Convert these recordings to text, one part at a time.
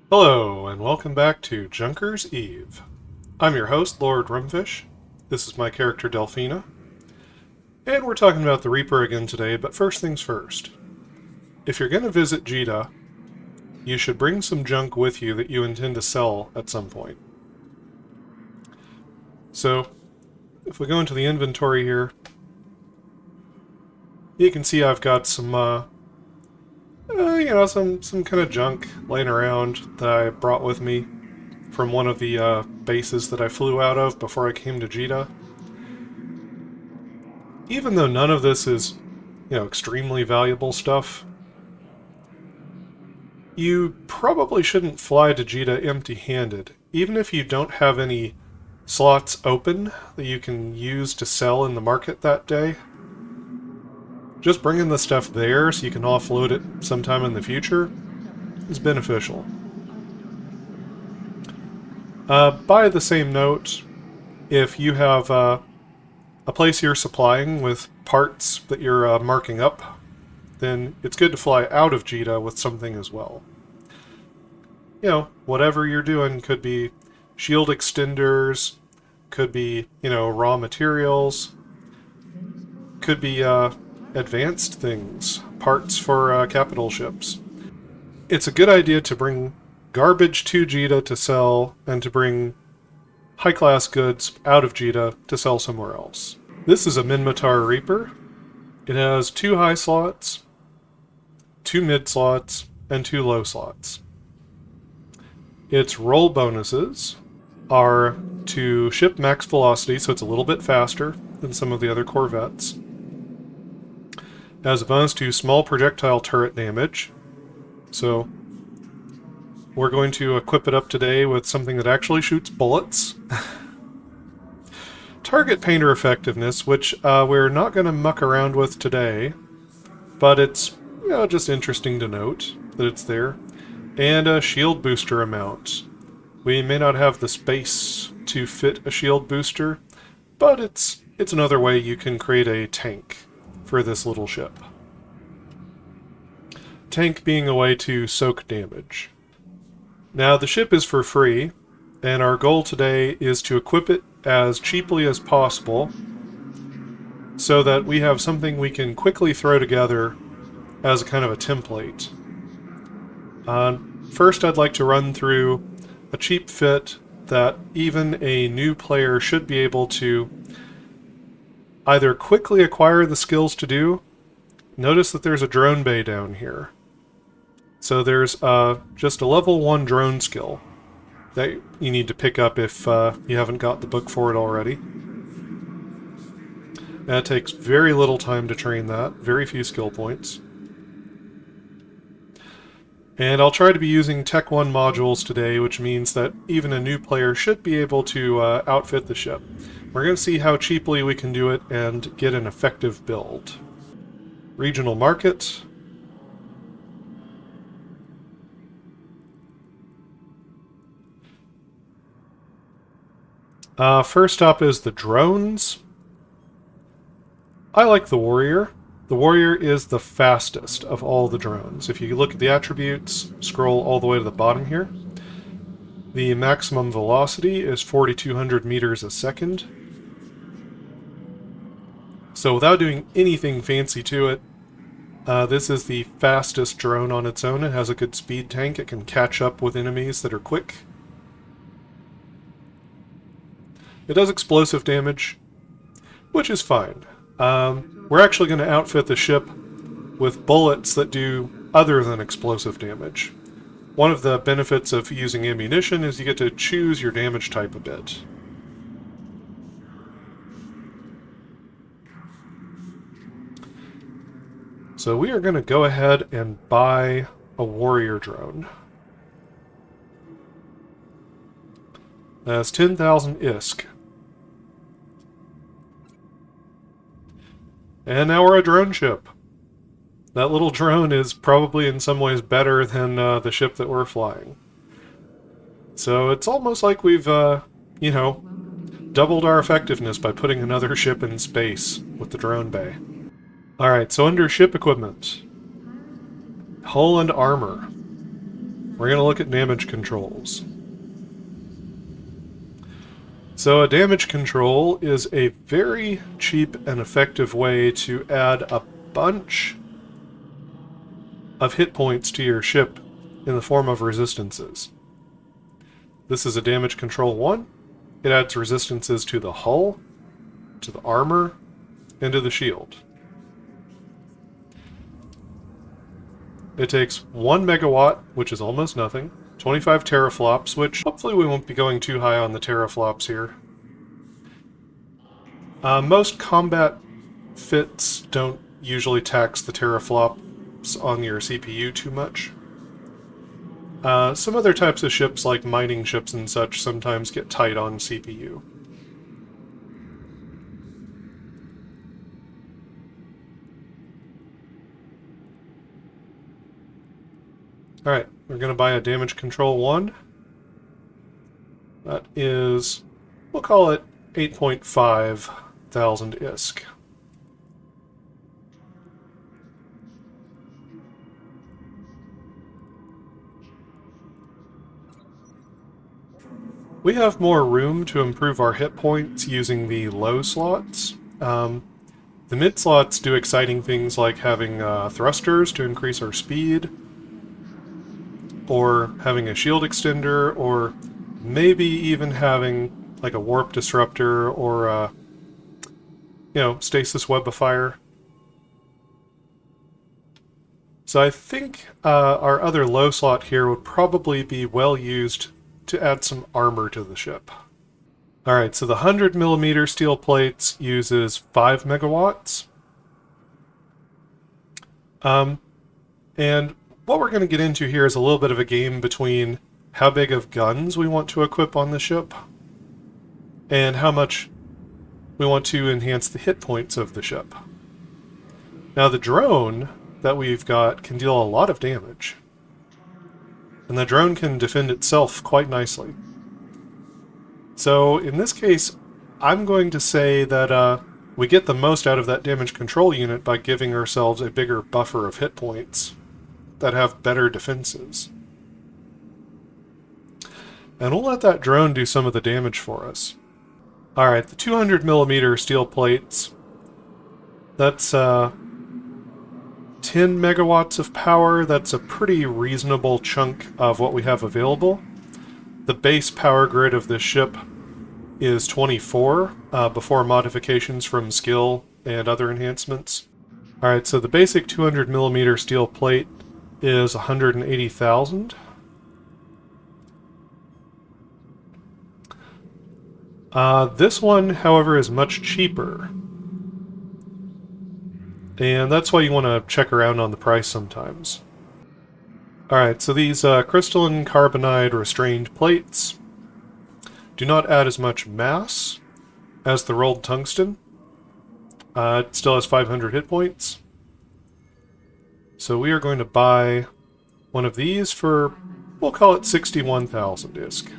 Hello, and welcome back to Junker's Eve. I'm your host, Lord Rumfish. This is my character, Delphina. And we're talking about the Reaper again today, but first things first. If you're going to visit Jita, you should bring some junk with you that you intend to sell at some point. So, if we go into the inventory here, you can see I've got some some kind of junk laying around that I brought with me from one of the bases that I flew out of before I came to Jita. Even though none of this is, extremely valuable stuff, you probably shouldn't fly to Jita empty-handed, even if you don't have any slots open that you can use to sell in the market that day. Just bringing the stuff there so you can offload it sometime in the future is beneficial. By the same note, if you have a place you're supplying with parts that you're marking up, then it's good to fly out of Jita with something as well. Whatever you're doing could be shield extenders, could be, raw materials, could be advanced things, parts for capital ships. It's a good idea to bring garbage to Jita to sell, and to bring high-class goods out of Jita to sell somewhere else. This is a Minmatar Reaper. It has 2 high slots, 2 mid slots, and 2 low slots. Its roll bonuses are to ship max velocity, so it's a little bit faster than some of the other Corvettes. As a bonus to small projectile turret damage. So we're going to equip it up today with something that actually shoots bullets. Target painter effectiveness, which we're not going to muck around with today, but it's just interesting to note that it's there. And a shield booster amount. We may not have the space to fit a shield booster, but it's another way you can create a tank for this little ship. Tank being a way to soak damage. Now, the ship is for free, and our goal today is to equip it as cheaply as possible so that we have something we can quickly throw together as a kind of a template. First, I'd like to run through a cheap fit that even a new player should be able to either quickly acquire the skills to do. Notice that there's a drone bay down here. So there's just a level 1 drone skill that you need to pick up if you haven't got the book for it already. That takes very little time to train that, very few skill points. And I'll try to be using Tech 1 modules today, which means that even a new player should be able to outfit the ship. We're going to see how cheaply we can do it and get an effective build. Regional market. First up is the drones. I like the Warrior. The Warrior is the fastest of all the drones. If you look at the attributes, scroll all the way to the bottom here. The maximum velocity is 4,200 meters a second. So without doing anything fancy to it, this is the fastest drone on its own. It has a good speed tank. It can catch up with enemies that are quick. It does explosive damage, which is fine. We're actually going to outfit the ship with bullets that do other than explosive damage. One of the benefits of using ammunition is you get to choose your damage type a bit. So we are going to go ahead and buy a Warrior drone. That's 10,000 ISK. And now we're a drone ship. That little drone is probably in some ways better than the ship that we're flying. So it's almost like we've, doubled our effectiveness by putting another ship in space with the drone bay. Alright, so under ship equipment, hull and armor. we're going to look at damage controls. So a damage control is a very cheap and effective way to add a bunch of hit points to your ship in the form of resistances. This is a damage control 1. It adds resistances to the hull, to the armor, and to the shield. It takes 1 megawatt, which is almost nothing, 25 teraflops, which hopefully we won't be going too high on the teraflops here. Most combat fits don't usually tax the teraflops on your CPU too much. Some other types of ships, like mining ships and such, sometimes get tight on CPU. Alright, we're going to buy a damage control 1. That is, we'll call it 8.5 thousand ISK. We have more room to improve our hit points using the low slots. The mid slots do exciting things like having thrusters to increase our speed, or having a shield extender, or maybe even having like a warp disruptor or stasis web of fire. So I think our other low slot here would probably be well used to add some armor to the ship. Alright, so the 100mm steel plates uses 5 megawatts. And what we're going to get into here is a little bit of a game between how big of guns we want to equip on the ship and how much we want to enhance the hit points of the ship. Now the drone that we've got can deal a lot of damage, and the drone can defend itself quite nicely. So in this case, I'm going to say that we get the most out of that damage control unit by giving ourselves a bigger buffer of hit points that have better defenses. And we'll let that drone do some of the damage for us. Alright, the 200mm steel plates, that's 10 megawatts of power. That's a pretty reasonable chunk of what we have available. The base power grid of this ship is 24, before modifications from skill and other enhancements. Alright, so the basic 200mm steel plate is 180,000. This one, however, is much cheaper. And that's why you want to check around on the price sometimes. Alright, so these crystalline carbonide restrained plates do not add as much mass as the rolled tungsten. It still has 500 hit points. So we are going to buy one of these for, we'll call it 61,000 ISK.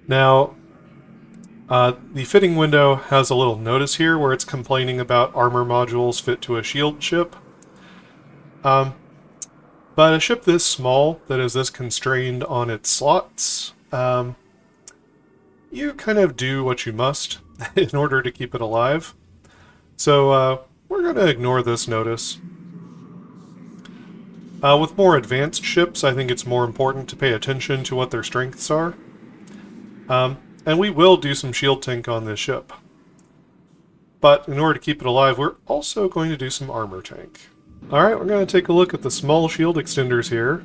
Now, the fitting window has a little notice here where it's complaining about armor modules fit to a shield ship. But a ship this small, that is this constrained on its slots, you kind of do what you must in order to keep it alive. So we're going to ignore this notice. With more advanced ships, I think it's more important to pay attention to what their strengths are. And we will do some shield tank on this ship. But in order to keep it alive, we're also going to do some armor tank. Alright, we're going to take a look at the small shield extenders here.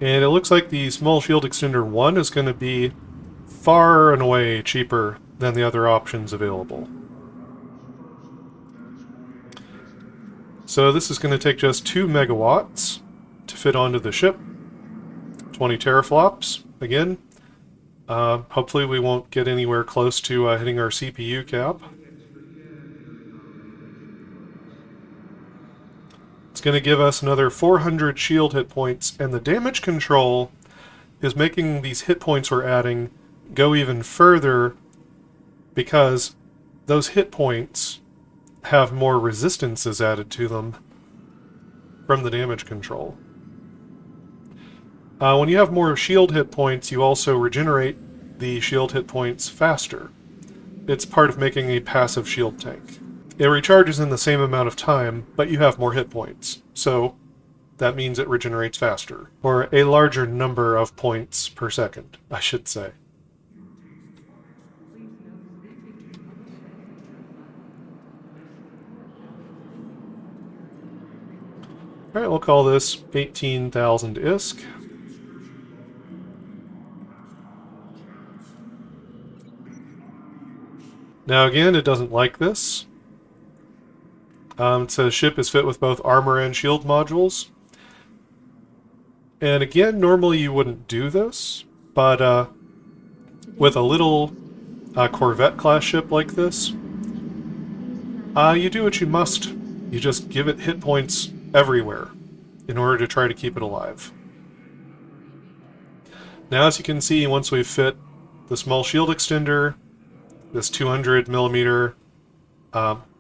And it looks like the small shield extender 1 is going to be far and away cheaper than the other options available. So this is going to take just 2 megawatts to fit onto the ship. 20 teraflops, again, Hopefully we won't get anywhere close to hitting our CPU cap. It's going to give us another 400 shield hit points, and the damage control is making these hit points we're adding go even further because those hit points have more resistances added to them from the damage control. When you have more shield hit points, you also regenerate the shield hit points faster. It's part of making a passive shield tank. It recharges in the same amount of time, but you have more hit points, so that means it regenerates faster, or a larger number of points per second, I should say. Alright, we'll call this 18,000 ISK. Now again, it doesn't like this. It says ship is fit with both armor and shield modules. And again, normally you wouldn't do this, but with a little Corvette-class ship like this, you do what you must. You just give it hit points everywhere in order to try to keep it alive. Now, as you can see, once we've fit the small shield extender, this 200mm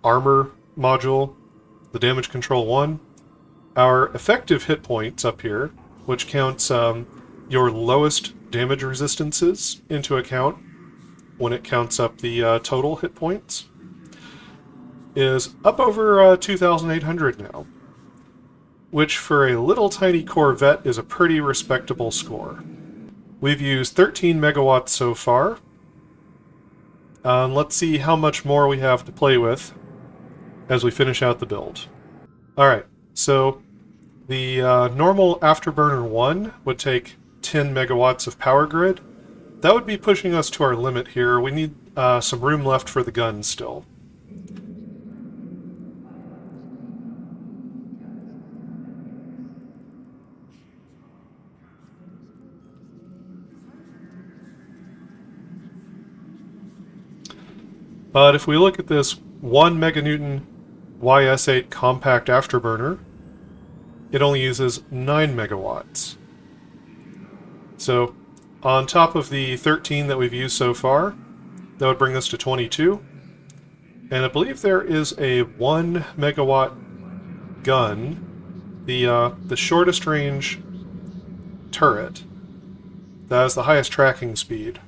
armor module, the damage control 1, our effective hit points up here, which counts your lowest damage resistances into account when it counts up the total hit points, is up over 2,800 now, which for a little tiny Corvette is a pretty respectable score. We've used 13 megawatts so far. Let's see how much more we have to play with as we finish out the build. Alright, so the normal Afterburner 1 would take 10 megawatts of power grid. That would be pushing us to our limit here. We need some room left for the gun still. But if we look at this 1 meganewton YS8 compact afterburner, it only uses 9 megawatts. So, on top of the 13 that we've used so far, that would bring us to 22. And I believe there is a 1 megawatt gun, the shortest range turret, that has the highest tracking speed.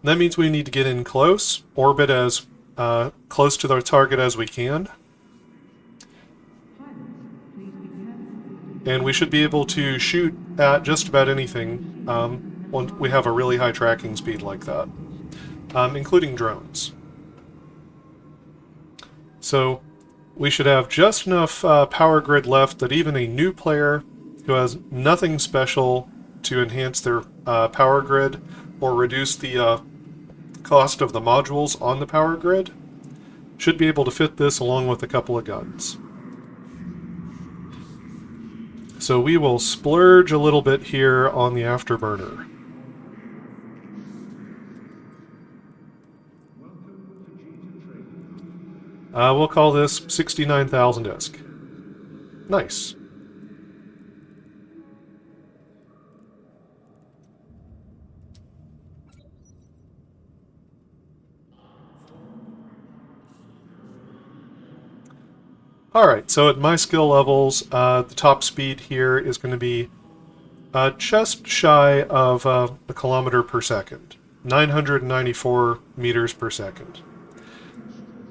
That means we need to get in close, orbit as close to the target as we can. And we should be able to shoot at just about anything when we have a really high tracking speed like that, including drones. So we should have just enough power grid left that even a new player who has nothing special to enhance their power grid or reduce the cost of the modules on the power grid should be able to fit this along with a couple of guns. So we will splurge a little bit here on the afterburner. We'll call this 69,000 ISK. Nice. Alright, so at my skill levels, the top speed here is going to be just shy of a kilometer per second. 994 meters per second.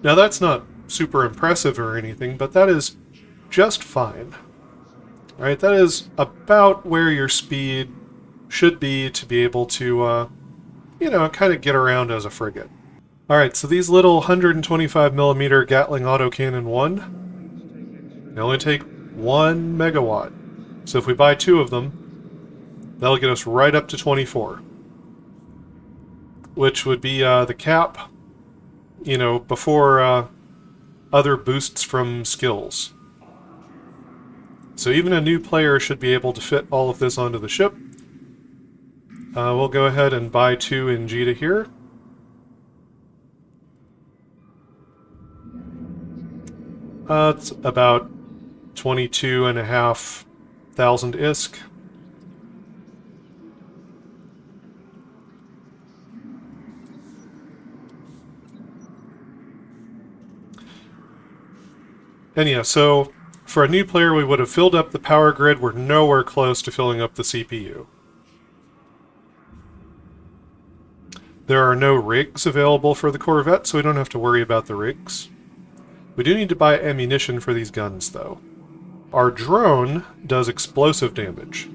Now that's not super impressive or anything, but that is just fine. Right, that is about where your speed should be to be able to, you know, kind of get around as a frigate. Alright, so these little 125mm Gatling Autocannon 1, they only take 1 megawatt. So if we buy 2 of them, that'll get us right up to 24. Which would be the cap, you know, before other boosts from skills. So even a new player should be able to fit all of this onto the ship. We'll go ahead and buy 2 in Jita here. It's about 22,500 ISK. And yeah, so for a new player, we would have filled up the power grid. We're nowhere close to filling up the CPU. There are no rigs available for the Corvette, so we don't have to worry about the rigs. We do need to buy ammunition for these guns, though. Our drone does explosive damage.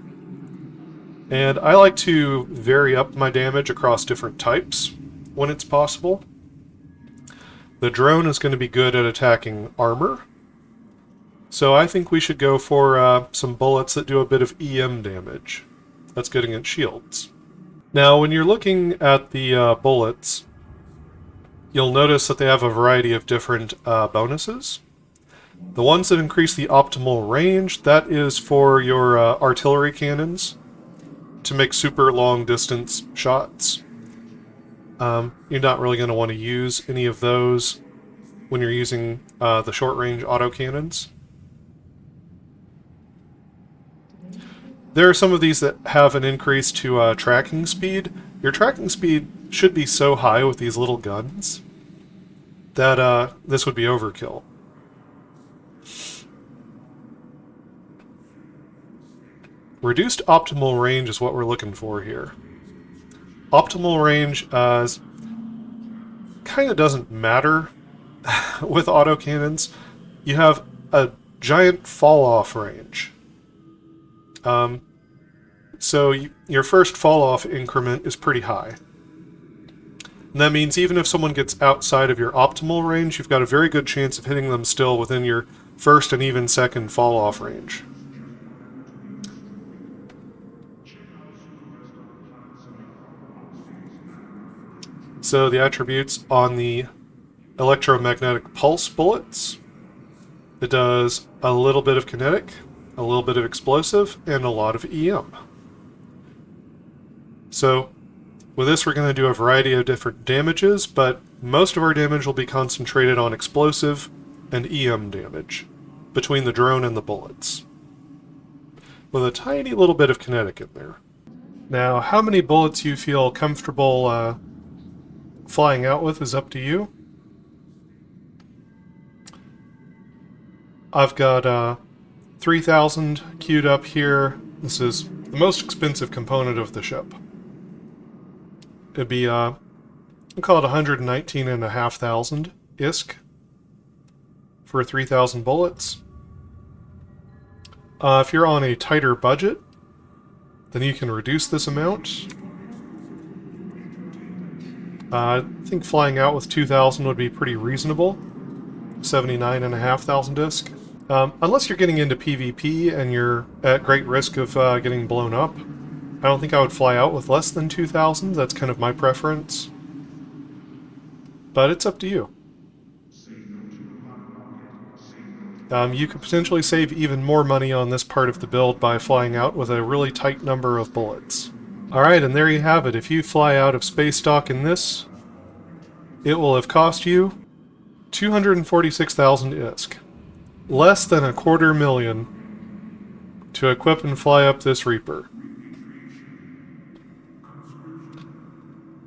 And I like to vary up my damage across different types when it's possible. The drone is going to be good at attacking armor. So I think we should go for some bullets that do a bit of EM damage. That's good against shields. Now, when you're looking at the bullets, you'll notice that they have a variety of different bonuses. The ones that increase the optimal range, that is for your artillery cannons to make super long distance shots. You're not really going to want to use any of those when you're using the short range autocannons. There are some of these that have an increase to tracking speed. Your tracking speed should be so high with these little guns that this would be overkill. Reduced optimal range is what we're looking for here. Optimal range kind of doesn't matter with autocannons. You have a giant fall-off range. So your first fall-off increment is pretty high. And that means even if someone gets outside of your optimal range, you've got a very good chance of hitting them still within your first and even second fall-off range. So the attributes on the electromagnetic pulse bullets, it does a little bit of kinetic, a little bit of explosive, and a lot of EM. So with this we're going to do a variety of different damages, but most of our damage will be concentrated on explosive and EM damage between the drone and the bullets, with a tiny little bit of kinetic in there. Now, how many bullets you feel comfortable flying out with is up to you. I've got 3,000 queued up here. This is the most expensive component of the ship. It'd be, we'll call it 119,500 ISK for 3,000 bullets. If you're on a tighter budget, then you can reduce this amount. I think flying out with 2,000 would be pretty reasonable. 79,500 ISK. Unless you're getting into PvP and you're at great risk of getting blown up, I don't think I would fly out with less than 2,000. That's kind of my preference. But it's up to you. You could potentially save even more money on this part of the build by flying out with a really tight number of bullets. Alright, and there you have it. If you fly out of space dock in this, it will have cost you 246,000 ISK. Less than $250,000 to equip and fly up this Reaper.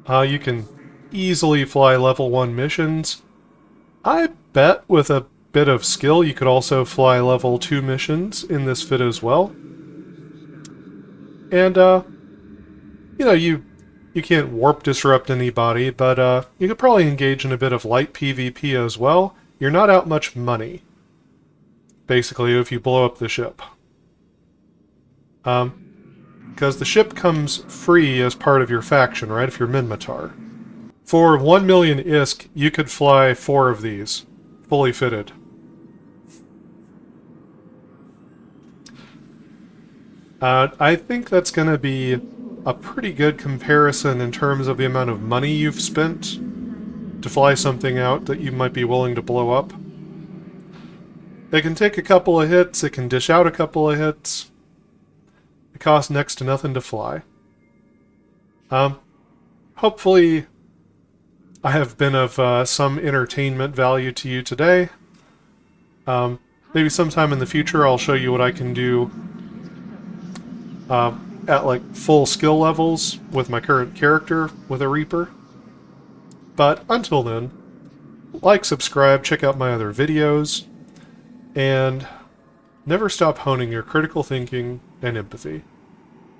You can easily fly level 1 missions. I bet with a bit of skill you could also fly level 2 missions in this fit as well. And, you know, you can't warp disrupt anybody, but you could probably engage in a bit of light PvP as well. You're not out much money, basically, if you blow up the ship. Because the ship comes free as part of your faction, right, if you're Minmatar. For 1 million ISK, you could fly 4 of these, fully fitted. I think that's going to be a pretty good comparison in terms of the amount of money you've spent to fly something out that you might be willing to blow up. It can take a couple of hits, it can dish out a couple of hits. It costs next to nothing to fly. Hopefully I have been of some entertainment value to you today. Maybe sometime in the future I'll show you what I can do at like full skill levels with my current character with a Reaper. But until then, like, subscribe, check out my other videos, and never stop honing your critical thinking and empathy.